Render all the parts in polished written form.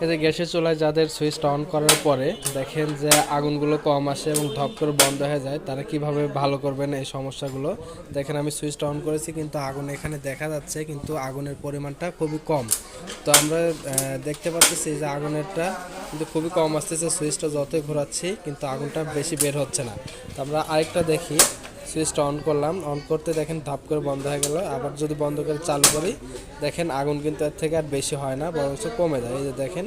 এই যে গ্যাসের চুলায় যাদের সুইচটা অন করার পরে দেখেন যে আগুনগুলো কম আসে এবং ধপ করে বন্ধ হয়ে যায়, তারা কিভাবে ভালো করবেন এই সমস্যাগুলো। দেখেন আমি সুইচটা অন করেছি কিন্তু আগুন এখানে দেখা যাচ্ছে, কিন্তু আগুনের পরিমাণটা খুবই কম। তো আমরা দেখতে পাচ্ছি যে আগুনেরটা কিন্তু খুবই কম আসতেছে, সুইচটা যতই ঘোরাচ্ছি কিন্তু আগুনটা বেশি বের হচ্ছে না। তো আমরা আরেকটা দেখি, সুইচটা অন করলাম, অন করতে দেখেন ধাপ করে বন্ধ হয়ে গেল। আবার যদি বন্ধ করে চালু করি দেখেন আগুন কিন্তু এর থেকে আর বেশি হয় না, বরং কমে যায়। এই যে দেখেন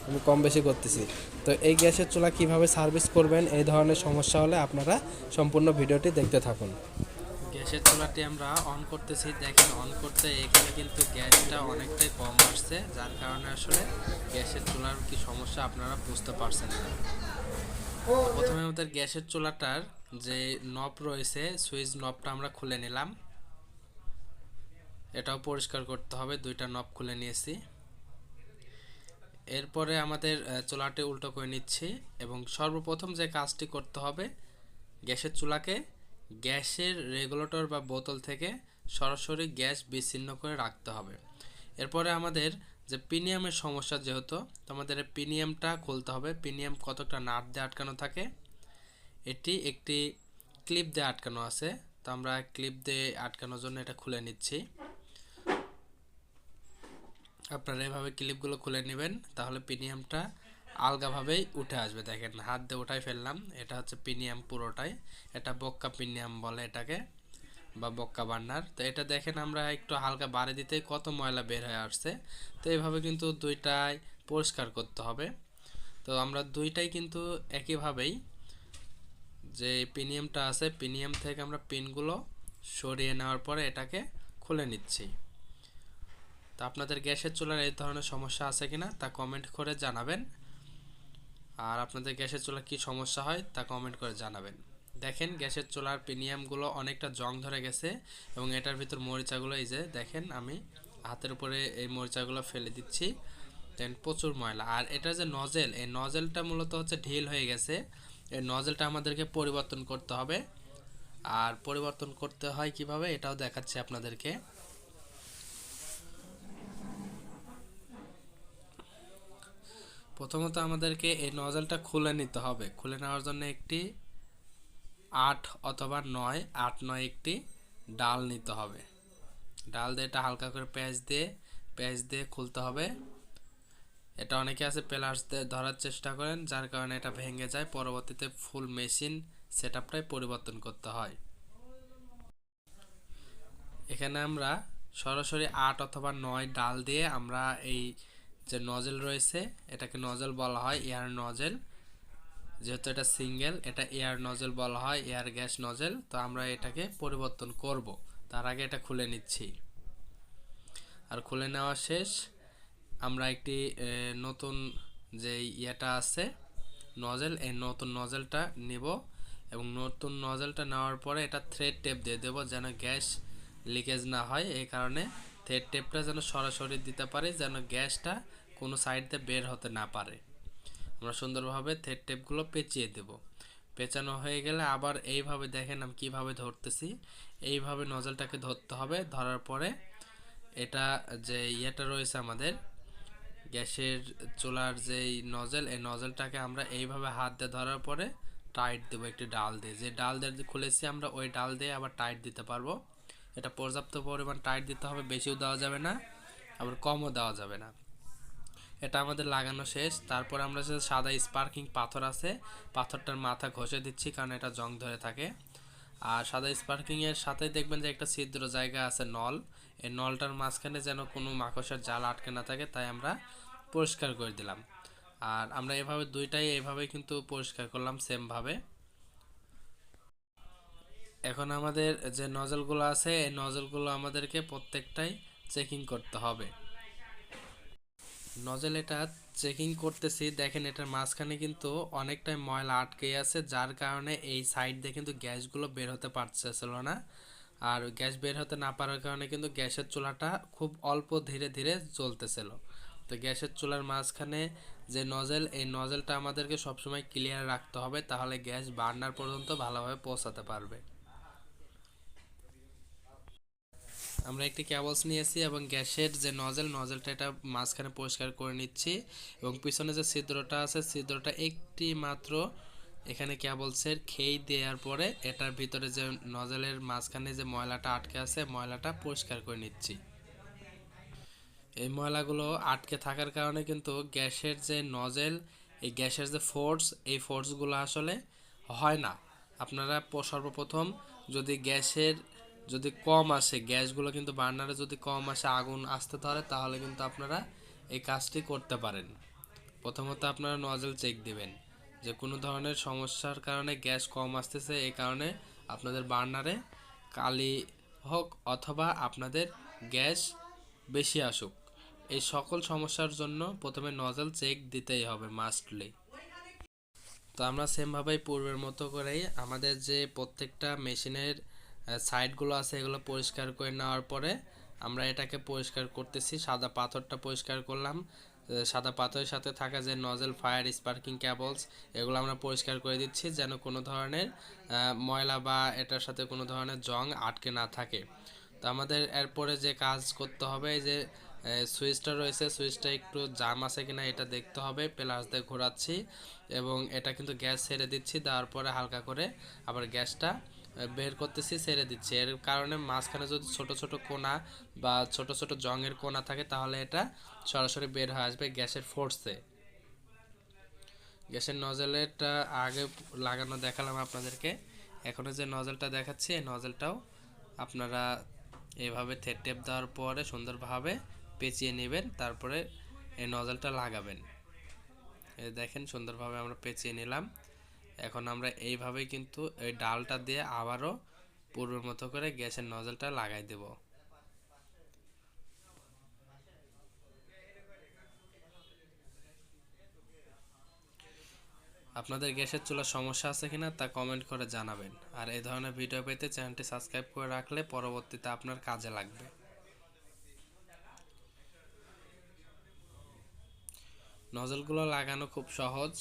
আমি কম বেশি করতেছি। তো এই গ্যাসের চুলা কিভাবে সার্ভিস করবেন এই ধরনের সমস্যা হলে আপনারা সম্পূর্ণ ভিডিওটি দেখতে থাকুন। গ্যাসের চুলাটি আমরা অন করতেছি, দেখেন অন করতে এখানে কিন্তু গ্যাসটা অনেকটাই কম আসছে, যার কারণে আসলে গ্যাসের চুলার কি সমস্যা আপনারা বুঝতে পারছেন না। প্রথমে আমাদের গ্যাসের চুলাটার যে নব রয়েছে, সুইচ নবটা আমরা খুলে নিলাম, এটাও পরিষ্কার করতে হবে। দুইটা নব খুলে নিয়েছি। এরপরে আমাদের চুলাটি উল্টো করে নিচ্ছি এবং সর্বপ্রথম যে কাজটি করতে হবে, গ্যাসের চুলাকে গ্যাসের রেগুলেটর বা বোতল থেকে সরাসরি গ্যাস বিচ্ছিন্ন করে রাখতে হবে। এরপরে আমাদের যে পিনিয়ামের সমস্যা, যেহেতু তো আমাদের পিনিয়ামটা খুলতে হবে। পিনিয়াম কতটা নাট দিয়ে আটকানো থাকে, এটি একটি ক্লিপ দিয়ে আটকানো আছে। তো আমরা ক্লিপ দিয়ে আটকানোর জন্য এটা খুলে নিচ্ছি। আপনারা এভাবে ক্লিপগুলো খুলে নেবেন, তাহলে পিনিয়ামটা আলগাভাবেই উঠে আসবে। দেখেন হাত দিয়ে উঠাই ফেললাম, এটা হচ্ছে পিনিয়াম পুরোটাই। এটা বক্কা পিনিয়াম বলে এটাকে, বা বক্কা বার্নার। তো এটা দেখেন আমরা একটু হালকা বাড়ি দিতেই কত ময়লা বের হয়ে আসছে। তো এইভাবে কিন্তু দুইটাই পরিষ্কার করতে হবে। তো আমরা দুইটাই কিন্তু একইভাবেই, যে পিনিয়ামটা আছে পিনিয়াম থেকে আমরা পিনগুলো সরিয়ে নেওয়ার পরে এটাকে খুলে নিচ্ছি। তো আপনাদের গ্যাসের চুলার এই ধরনের সমস্যা আছে কিনা তা কমেন্ট করে জানাবেন, আর আপনাদের গ্যাসের চুলার কি সমস্যা হয় তা কমেন্ট করে জানাবেন। দেখেন গ্যাসের চুলার প্রিমিয়ামগুলো অনেকটা জং ধরে গেছে এবং এটার ভিতর মরিচাগুলো, এই যে দেখেন আমি হাতের উপরে এই মরিচাগুলো ফেলে দিচ্ছি। দেন প্রচুর ময়লা। আর এটা যে নজেল, এই নজেলটা মূলত হচ্ছে ঢিল হয়ে গেছে। এই নজেলটা আমাদেরকে পরিবর্তন করতে হবে। আর পরিবর্তন করতে হয় কিভাবে এটাও দেখাচ্ছি আপনাদেরকে। প্রথমত আমাদেরকে এই নজলটা খুলে নিতে হবে। খুলে নেওয়ার জন্য একটি 8 অথবা 9, 8-9 একটি ডাল নিতে হবে। ডাল দিয়ে এটা হালকা করে পেঁয়াজ দিয়ে খুলতে হবে। এটা অনেকে আছে প্লাস দিয়ে ধরার চেষ্টা করেন, যার কারণে এটা ভেঙে যায়। পরবর্তীতে ফুল মেশিন সেটআপটাই পরিবর্তন করতে হয়। এখানে আমরা সরাসরি 8 অথবা 9 ডাল দিয়ে আমরা এই যে নজেল রয়েছে, এটাকে নজেল বলা হয়, এয়ার নজেল। যেহেতু এটা সিঙ্গেল, এটা এয়ার নজেল বলা হয়, এয়ার গ্যাস নজেল। তো আমরা এটাকে পরিবর্তন করব, তার আগে এটা খুলে নিচ্ছি। আর খুলে নেওয়া শেষ, আমরা একটি নতুন যে ইয়েটা আছে নজেল, এই নতুন নজেলটা নিব এবং নতুন নজেলটা নেওয়ার পরে এটা থ্রেড টেপ দিয়ে দেবো, যেন গ্যাস লিকেজ না হয়। এই কারণে থ্রেড টেপটা যেন সরাসরি দিতে পারি, যেন গ্যাসটা কোনো সাইড দিয়ে বের হতে না পারে। আমরা সুন্দরভাবে থ্রেড টেপগুলো পেঁচিয়ে দেব। পেঁচানো হয়ে গেলে আবার এইভাবে দেখেন আমি কীভাবে ধরতেছি, এইভাবে নজলটাকে ধরতে হবে। ধরার পরে এটা যে ইয়েটা রয়েছে আমাদের গ্যাসের চুলার যেই নজল, এই নজলটাকে আমরা এইভাবে হাত দিয়ে ধরার পরে টাইট দেবো একটি ডাল দিয়ে। যে ডাল দিয়ে খুলেছি আমরা, ওই ডাল দিয়ে আবার টাইট দিতে পারবো। এটা পর্যাপ্ত পরিমাণ টাইট দিতে হবে, বেশিও দেওয়া যাবে না আবার কমও দেওয়া যাবে না। এটা আমাদের লাগানো শেষ। তারপর আমরা যে সাদা স্পার্কিং পাথর আছে, পাথরটার মাথা ঘষে দিচ্ছি, কারণ এটা জং ধরে থাকে। আর সাদা স্পার্কিং এর সাথে দেখবেন যে একটা ছিদ্র জায়গা আছে, নল। এই নলটার মাঝখানে যেন কোনো মাকড়সার জাল আটকে না থাকে, তাই আমরা পরিষ্কার করে দিলাম। আর আমরা এভাবে দুইটাই এভাবে কিন্তু পরিষ্কার করলাম সেম ভাবে। এখন আমাদের যে নজলগুলো আছে, এই নজলগুলো আমাদেরকে প্রত্যেকটাই চেকিং করতে হবে। নজল এটা চেকিং করতেছি, দেখেন এটার মাঝখানে কিন্তু অনেকটাই ময়লা আটকে আছে, যার কারণে এই সাইড দিয়ে কিন্তু গ্যাসগুলো বের হতে পারছিল না। আর গ্যাস বের হতে না পারার কারণে কিন্তু গ্যাসের চুলাটা খুব অল্প ধীরে ধীরে জ্বলতেছিল। তো গ্যাসের চুলার মাঝখানে যে নজেল, এই নজেলটা আমাদেরকে সবসময় ক্লিয়ার রাখতে হবে, তাহলে গ্যাস বার্নার পর্যন্ত ভালোভাবে পৌঁছাতে পারবে। আমরা একটি কেবলস নিয়েছি এবং গ্যাসের যে নজেলটা এটা মাঝখানে পরিষ্কার করে নিচ্ছি এবং পিছনে যে ছিদ্রটা আছে ছিদ্রটা একটি মাত্র এখানে কেবলসের খেই দেওয়ার পরে এটার ভিতরে যে নজেলের মাঝখানে যে ময়লাটা আটকে আছে ময়লাটা পরিষ্কার করে নিচ্ছি। এই ময়লাগুলো আটকে থাকার কারণে কিন্তু গ্যাসের যে নজেল এই গ্যাসের যে ফোর্স এই ফোর্সগুলো আসলে হয় না। আপনারা সর্বপ্রথম যদি গ্যাসের যদি কম আসে গ্যাসগুলো কিন্তু বার্নারে যদি কম আসে আগুন আসতে ধরে তাহলে কিন্তু আপনারা এই কাজটি করতে পারেন। প্রথমত আপনারা নজেল চেক দিবেন যে কোনো ধরনের সমস্যার কারণে গ্যাস কম আসতেছে এই কারণে আপনাদের বার্নারে কালি হোক অথবা আপনাদের গ্যাস বেশি আসুক, এই সকল সমস্যার জন্য প্রথমে নজেল চেক দিতেই হবে মাস্টলি। তো আমরা সেমভাবেই পূর্বের মতো করেই আমাদের যে প্রত্যেকটা মেশিনের সাইডগুলো আছে এগুলো পরিষ্কার করে নেওয়ার পরে আমরা এটাকে পরিষ্কার করতেছি। সাদা পাথরটা পরিষ্কার করলাম, সাদা পাথরের সাথে থাকা যে নজেল ফায়ার স্পার্কিং কেবলস এগুলো আমরা পরিষ্কার করে দিচ্ছি যেন কোনো ধরনের ময়লা বা এটার সাথে কোনো ধরনের জং আটকে না থাকে। তো আমাদের এরপরে যে কাজ করতে হবে এই যে সুইচটা রয়েছে সুইচটা একটু জাম আছে কিনা এটা দেখতে হবে, প্লাস দিয়ে ঘোরাচ্ছি এবং এটা কিন্তু গ্যাস ছেড়ে দিচ্ছি, দেওয়ার পরে হালকা করে আবার গ্যাসটা বের করতেছি ছেড়ে দিচ্ছি। এর কারণে মাঝখানে যদি ছোট ছোট কোনা বা ছোট ছোট জংয়ের কোনা থাকে তাহলে এটা সরাসরি বের হয়ে আসবে গ্যাসের ফোর্সে। গ্যাসের নজেলটা আগে লাগানো দেখালাম আপনাদেরকে, এখন যে নজেলটা দেখাচ্ছি এই নজেলটাও আপনারা এভাবে টেপ দেওয়ার পরে সুন্দরভাবে পেঁচিয়ে নেবেন, তারপরে এই নজেলটা লাগাবেন। এই দেখেন সুন্দরভাবে আমরা পেঁচিয়ে নিলাম। এখন আমরা এইভাবেই কিন্তু এই ডালটা দিয়ে আবারও পূর্বের মতো করে গ্যাসের নজেলটা লাগাই দেব। আপনাদের গ্যাসের চুলার সমস্যা আছে কিনা তা কমেন্ট করে জানাবেন, আর এই ধরনের ভিডিও পেতে চ্যানেলটি সাবস্ক্রাইব করে রাখলে পরবর্তীতে আপনার কাজে লাগবে। নজলগুলো লাগানো খুব সহজ।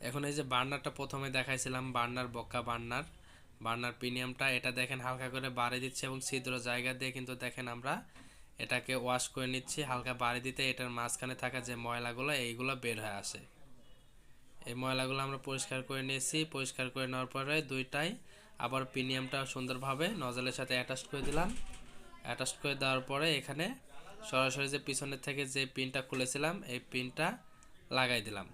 এখন এই যে বার্নারটা প্রথমে দেখাইছিলাম বার্নার বক্কা বার্নার প্রিমিয়ামটা এটা দেখেন হালকা করে বাড়ি দিচ্ছে এবং ছিদ্র জায়গা দিয়ে কিন্তু দেখেন আমরা এটাকে ওয়াশ করে নিচ্ছি। হালকা বাড়ি দিতে এটার মাঝখানে থাকা যে ময়লাগুলো এইগুলো বের হয়ে আসে। এই ময়লাগুলো আমরা পরিষ্কার করে নিয়েছি। পরিষ্কার করে নেওয়ার পরে দুইটাই আবার প্রিমিয়ামটা সুন্দরভাবে নজলের সাথে অ্যাটাচ করে দিলাম। অ্যাটাচ করে দেওয়ার পরে এখানে সরাসরি যে পিছনের থেকে যে পিনটা খুলেছিলাম এই পিনটা লাগাই দিলাম।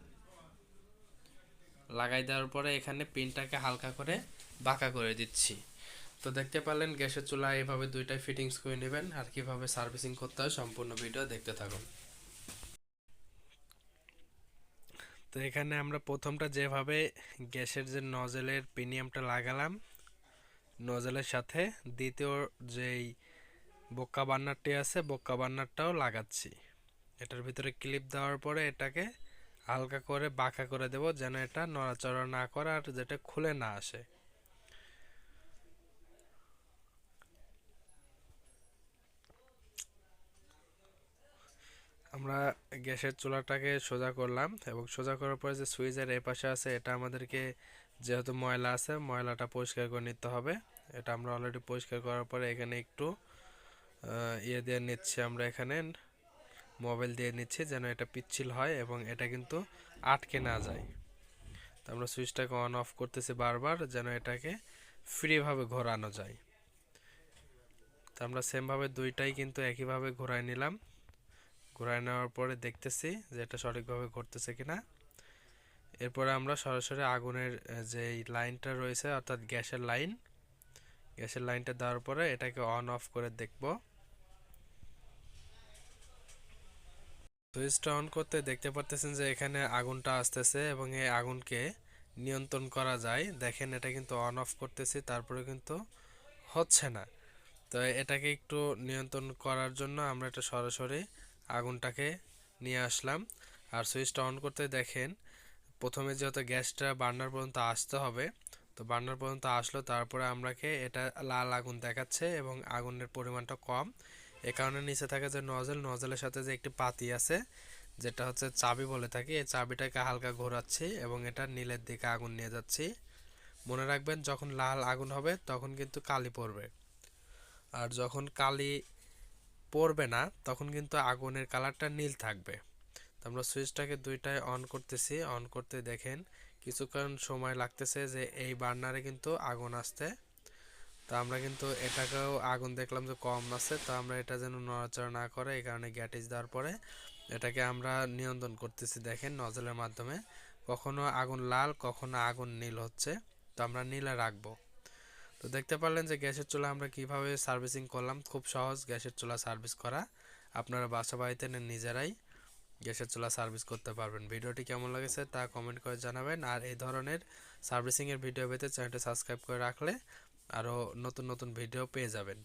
লাগাই দেওয়ার পরে এখানে পিনটাকে হালকা করে বাঁকা করে দিচ্ছি। তো দেখতে পারলেন গ্যাসের চুলা এভাবে দুইটাই ফিটিংস করে নেবেন, আর কিভাবে সার্ভিসিং করতে হয় সম্পূর্ণ ভিডিও দেখতে থাকুন। তো এখানে আমরা প্রথমটা যেভাবে গ্যাসের যে নজেলের প্রিমিয়ামটা লাগালাম নজেলের সাথে দ্বিতীয় যেই বক্কা বার্নারটি আছে বক্কা বার্নারটাও লাগাচ্ছি। এটার ভিতরে ক্লিপ দেওয়ার পরে এটাকে হালকা করে বাঁকা করে দেব যেন এটা নড়াচড়া না করে আর যেটা খুলে না আসে। আমরা গ্যাসের চুলাটাকে সোজা করলাম এবং সোজা করার পরে যে সুইচের এই পাশে আছে এটা আমাদেরকে যেহেতু ময়লা আছে ময়লাটা পরিষ্কার করে নিতে হবে। এটা আমরা অলরেডি পরিষ্কার করার পরে এখানে একটু ইয়ে দিয়ে নিচ্ছি, আমরা এখানে মোবাইল দিয়ে নিচ্ছি যেন এটা পিচ্ছিল হয় এবং এটা কিন্তু আটকে না যায়। তো আমরা সুইচটাকে অন অফ করতেছি বারবার যেন এটাকে ফ্রিভাবে ঘোরানো যায়। তো আমরা সেমভাবে দুইটাই কিন্তু একইভাবে ঘোরায় নিলাম। ঘোরায় নেওয়ার পরে দেখতেছি যে এটা সঠিকভাবে ঘুরতেছে কিনা। এরপরে আমরা সরাসরি আগুনের যে লাইনটা রয়েছে অর্থাৎ গ্যাসের লাইনটা দেওয়ার পরে এটাকে অন অফ করে দেখব। সুইচটা অন করতে দেখতে পারতেছেন যে এখানে আগুনটা আসতেছে এবং এই আগুনকে নিয়ন্ত্রণ করা যায়। দেখেন এটা কিন্তু অন অফ করতেছি তারপরে কিন্তু হচ্ছে না। তো এটাকে একটু নিয়ন্ত্রণ করার জন্য আমরা এটা সরাসরি আগুনটাকে নিয়ে আসলাম। আর সুইচটা অন করতে দেখেন প্রথমে যেহেতু গ্যাসটা বার্নার পর্যন্ত আসতে হবে, তো বার্নার পর্যন্ত আসলো তারপরে আমরাকে এটা লাল আগুন দেখাচ্ছে এবং আগুনের পরিমাণটা কম। এ কারণে নিচে থাকে যে নজলের সাথে যে একটি পাতি আছে যেটা হচ্ছে চাবি বলে থাকি, এই চাবিটাকে হালকা ঘোরাচ্ছি এবং এটা নীলের দিকে আগুন নিয়ে যাচ্ছি। মনে রাখবেন যখন লাল আগুন হবে তখন কিন্তু কালি পড়বে, আর যখন কালি পড়বে না তখন কিন্তু আগুনের কালারটা নীল থাকবে। তো আমরা সুইচটাকে দুইটায় অন করতেছি, অন করতে দেখেন কিছুক্ষণ সময় লাগতেছে যে এই বার্নারে কিন্তু আগুন আসতে। তো আমরা কিন্তু এটাকেও আগুন দেখলাম যে কম আছে, তো আমরা এটা যেন নড়াচড়া না করে এই কারণে গ্যাটিস দেওয়ার পরে এটাকে আমরা নিয়ন্ত্রণ করতেছি দেখেন নজলের মাধ্যমে। কখনো আগুন লাল কখনো আগুন নীল হচ্ছে, তো আমরা নীলে রাখবো। তো দেখতে পারলেন যে গ্যাসের চুলা আমরা কিভাবে সার্ভিসিং করলাম। খুব সহজ গ্যাসের চুলা সার্ভিস করা, আপনারা বাসা বাড়িতে নিজেরাই গ্যাসের চুলা সার্ভিস করতে পারবেন। ভিডিওটি কেমন লেগেছে তা কমেন্ট করে জানাবেন, আর এই ধরনের সার্ভিসিংয়ের ভিডিও পেতে চ্যানেলটি সাবস্ক্রাইব করে রাখলে আরও নতুন নতুন ভিডিও পেয়ে যাবেন।